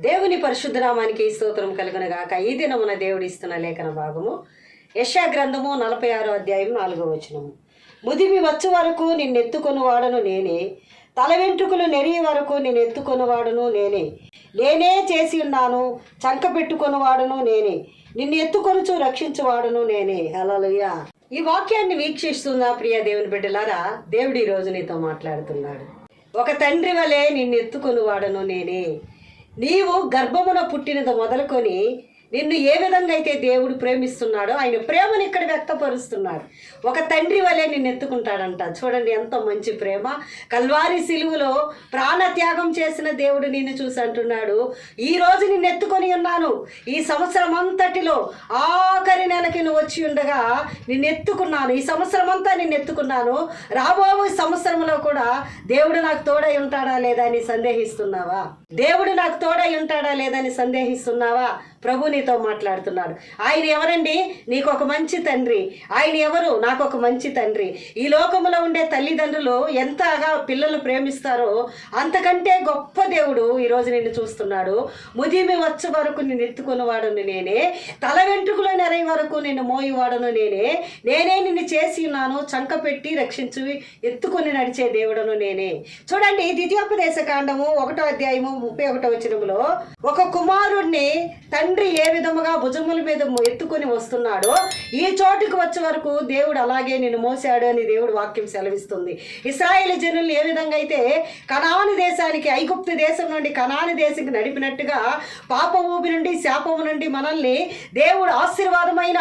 దేవుని పరిశుద్ధ నామానికి స్తోత్రం కలుగునగాక. ఈ దినమున దేవుడు ఇస్తున్న లేఖన భాగము యెషయా గ్రంథము 46వ అధ్యాయం 4వ వచనము. ముదిమి వచ్చు వరకు నిన్నెత్తుకొని వాడను నేనే, తల వెంట్రుకలు నెరియ వరకు నేను ఎత్తుకొని వాడును నేనే. నేనే చేసి ఉన్నాను, చంక పెట్టుకొని వాడును నేనే, నిన్ను ఎత్తుకొనుచు రక్షించువాడును నేనే. హల్లెలూయా. ఈ వాక్యాన్ని వీక్షిస్తున్న ప్రియ దేవుని బిడ్డలారా, దేవుడు ఈరోజు నీతో మాట్లాడుతున్నాడు. ఒక తండ్రి వలె నిన్ను ఎత్తుకొని వాడను నేనే. నీవు గర్భమున పుట్టినది మొదలుకొని నిన్ను ఏ విధంగా అయితే దేవుడు ప్రేమిస్తున్నాడో ఆయన ప్రేమను ఇక్కడ వ్యక్తపరుస్తున్నాడు. ఒక తండ్రి వలె నిన్ను ఎత్తుకుంటాడంట. చూడండి ఎంత మంచి ప్రేమ. కల్వారి సిలువలో ప్రాణత్యాగం చేసిన దేవుడు నిన్ను చూసి అంటున్నాడు, ఈరోజు నిన్ను ఎత్తుకొని ఉన్నాను. ఈ సంవత్సరం అంతటిలో ఆఖరి నెలకి నువ్వు వచ్చి ఉండగా నిన్ను ఎత్తుకున్నాను. ఈ సంవత్సరం అంతా నిన్ను ఎత్తుకున్నాను. రాబోయే సంవత్సరంలో కూడా దేవుడు నాకు తోడై ఉంటాడా లేదా అని సందేహిస్తున్నావా? దేవుడు నాకు తోడై ఉంటాడా లేదని సందేహిస్తున్నావా? ప్రభు నీతో మాట్లాడుతున్నాడు. ఆయన ఎవరండి? నీకు ఒక మంచి తండ్రి. ఆయన ఎవరు? నాకు ఒక మంచి తండ్రి. ఈ లోకంలో ఉండే తల్లిదండ్రులు ఎంతగా పిల్లలు ప్రేమిస్తారో అంతకంటే గొప్ప దేవుడు ఈరోజు నిన్ను చూస్తున్నాడు. ముదిమి వచ్చు వరకు నిన్ను ఎత్తుకుని వాడును నేనే, తల వెంట్రుకలో నెరయి వరకు నిన్ను మోయివాడను నేనే. నేనే నిన్ను చేసి ఉన్నాను, చంక పెట్టి రక్షించు ఎత్తుకొని నడిచే దేవుడను నేనే. చూడండి, ద్వితీయోపదేశ కాండము 1వ అధ్యాయము 31వ వచనములో ఒక కుమారుణ్ణి తండ్రి ఏ విధముగా భుజముల మీద ఎత్తుకొని వస్తున్నాడో ఈ చోటుకు వచ్చే వరకు దేవుడు అలాగే నిన్ను మోసాడు అని దేవుడు వాక్యం సెలవిస్తుంది. ఇశ్రాయేలు జనులు ఏ విధంగా అయితే కనాను దేశానికి, ఐగుప్తు దేశం నుండి కనాను దేశానికి నడిపినట్టుగా పాప ఊబి నుండి శాపము నుండి మనల్ని దేవుడు ఆశీర్వాదమైన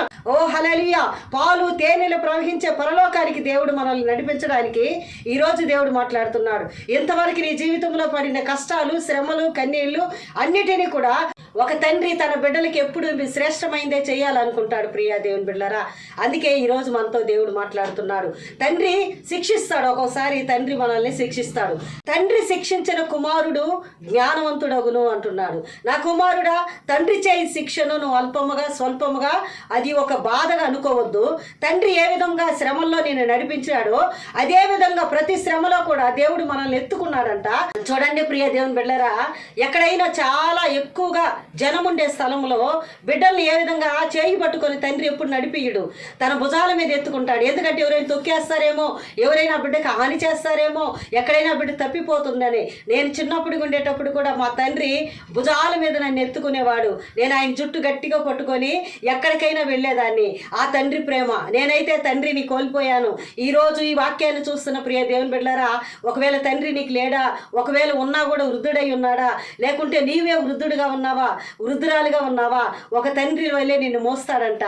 హల్లెలూయా పాలు తేనెలు ప్రవహించే పరలోకానికి దేవుడు మనల్ని నడిపించడానికి ఈరోజు దేవుడు మాట్లాడుతున్నాడు. ఇంతవరకు నీ జీవితంలో పడిన కష్టాలు, శ్రమలు, కన్నీళ్లు అన్నిటినీ కూడా ఒక తండ్రి తన బిడ్డలకి ఎప్పుడు శ్రేష్టమైందే చేయాలనుకుంటాడు. ప్రియా దేవుని బిడ్డలారా, అందుకే ఈరోజు మనతో దేవుడు మాట్లాడుతున్నాడు. తండ్రి శిక్షిస్తాడు. ఒక్కోసారి తండ్రి మనల్ని శిక్షిస్తాడు. తండ్రి శిక్షించిన కుమారుడు జ్ఞానవంతుడగును అంటున్నాడు. నా కుమారుడా, తండ్రి చేయి శిక్షను నువ్వు అల్పముగా స్వల్పముగా అది ఒక బాధగా అనుకోవద్దు. తండ్రి ఏ విధంగా శ్రమల్లో నేను నడిపించాడో అదే విధంగా ప్రతి శ్రమలో కూడా దేవుడు మనల్ని ఎత్తుకున్నాడంట. చూడండి ప్రియ దేవుని బిడ్డలారా, ఎక్కడైనా చాలా ఎక్కువగా జనం ఉండే స్థలంలో బిడ్డల్ని ఏ విధంగా చేయి పట్టుకొని తండ్రి ఎప్పుడు నడిపియుడు, తన భుజాల మీద ఎత్తుకుంటాడు. ఎందుకంటే ఎవరైనా తొక్కేస్తారేమో, ఎవరైనా బిడ్డకి హాని చేస్తారేమో, ఎక్కడైనా బిడ్డ తప్పిపోతుందని. నేను చిన్నప్పుడు ఉండేటప్పుడు కూడా మా తండ్రి భుజాల మీద నన్ను ఎత్తుకునేవాడు. నేను ఆయన జుట్టు గట్టిగా పట్టుకొని ఎక్కడికైనా వెళ్ళేదాన్ని. ఆ తండ్రి ప్రేమ. నేనైతే తండ్రిని కోల్పోయాను. ఈరోజు ఈ వాక్యాన్ని చూస్తున్న ప్రియ దేవుని బిడ్డలారా, ఒకవేళ తండ్రి నీకు లేడా, ఒకవేళ ఉన్నా కూడా వృద్ధుడై ఉన్నాడా, లేకుంటే నీవే వృద్ధుడుగా ఉన్నావా, వృద్ధురాలుగా ఉన్నావా, ఒక తండ్రి వల్లే నిన్ను మోస్తాడంట.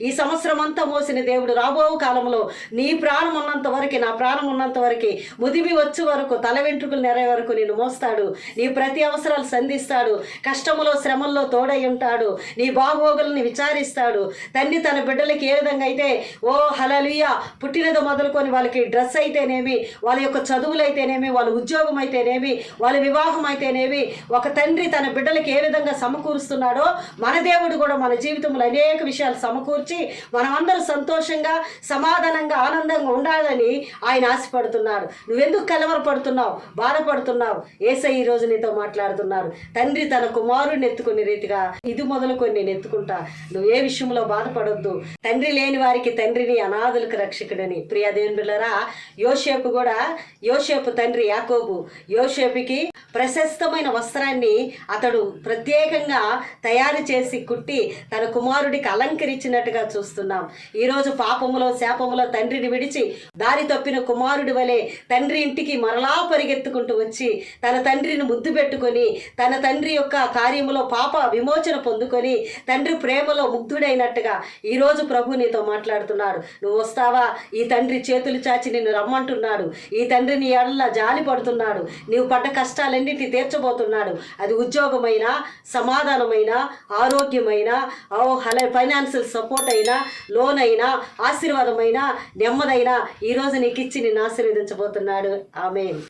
ఈ సంవత్సరం అంతా మోసిన దేవుడు రాబో కాలంలో నీ ప్రాణం ఉన్నంత వరకు, నా ప్రాణం ఉన్నంత వరకు, ముదిమి వచ్చే వరకు, తల వెంట్రుకలు నెరవే వరకు నిన్ను మోస్తాడు. నీ ప్రతి అవసరాలు సంధిస్తాడు. కష్టములో శ్రమల్లో తోడై ఉంటాడు. నీ బాగోగులని విచారిస్తాడు. తండ్రి తన బిడ్డలకి ఏ విధంగా అయితే హల్లెలూయా పుట్టినది మొదలుకొని వాళ్ళకి డ్రెస్ అయితేనేమి, వాళ్ళ యొక్క చదువులు అయితేనేమి, వాళ్ళ ఉద్యోగం అయితేనేమి, వాళ్ళ వివాహం అయితేనేమి, ఒక తండ్రి తన బిడ్డలకి ఏ విధంగా సమకూరుస్తున్నాడో మన దేవుడు కూడా మన జీవితంలో అనేక విషయాలు సమకూర్చి మనమందరూ సంతోషంగా, సమాధానంగా, ఆనందంగా ఉండాలని ఆయన ఆశపడుతున్నాడు. నువ్వెందుకు కలవరపడుతున్నావు, బాధపడుతున్నావు? యేసయ్య ఈ రోజు నీతో మాట్లాడుతున్నాడు. తండ్రి తన కుమారుడిని ఎత్తుకునే రీతిగా ఇది మొదలుకొని నేను ఎత్తుకుంటా. నువ్వు ఏ విషయంలో బాధపడొద్దు. తండ్రి లేని వారికి తండ్రిని, అనాథులకు రక్షకుడని. ప్రియ దేవుని బిడ్డలారా, యోసేపు తండ్రి యాకోబు యోసేపుకి ప్రశస్తమైన వస్త్రాన్ని అతడు ప్రత్యేకంగా తయారు చేసి కుట్టి తన కుమారుడికి అలంకరించినట్టుగా చూస్తున్నాం. ఈరోజు పాపములో శాపములో తండ్రిని విడిచి దారి తప్పిన కుమారుడి వలె తండ్రి ఇంటికి మరలా పరిగెత్తుకుంటూ వచ్చి తన తండ్రిని ముద్దు పెట్టుకొని తన తండ్రి యొక్క కార్యములో పాప విమోచన పొందుకొని తండ్రి ప్రేమలో ముగ్ధుడైనట్టుగా ఈరోజు ప్రభు నీతో మాట్లాడుతున్నాడు. నువ్వు వస్తావా? ఈ తండ్రి చేతులు చాచి నిన్ను రమ్మంటున్నాడు. ఈ తండ్రి నీ ఎడల జాలి పడుతున్నాడు. నీవు పడ్డ కష్టాలన్నింటినీ తీర్చబోతున్నాడు. అది ఉద్యోగమైనా, సమాధానమైన, ఆరోగ్యమైన, ఫైనాన్షియల్ సపోర్ట్ అయినా, లోన్ అయినా, ఆశీర్వాదమైన, నెమ్మదైనా ఈరోజు నీకు ఇచ్చి నిన్ను ఆశీర్వదించబోతున్నాడు. ఆమేన్.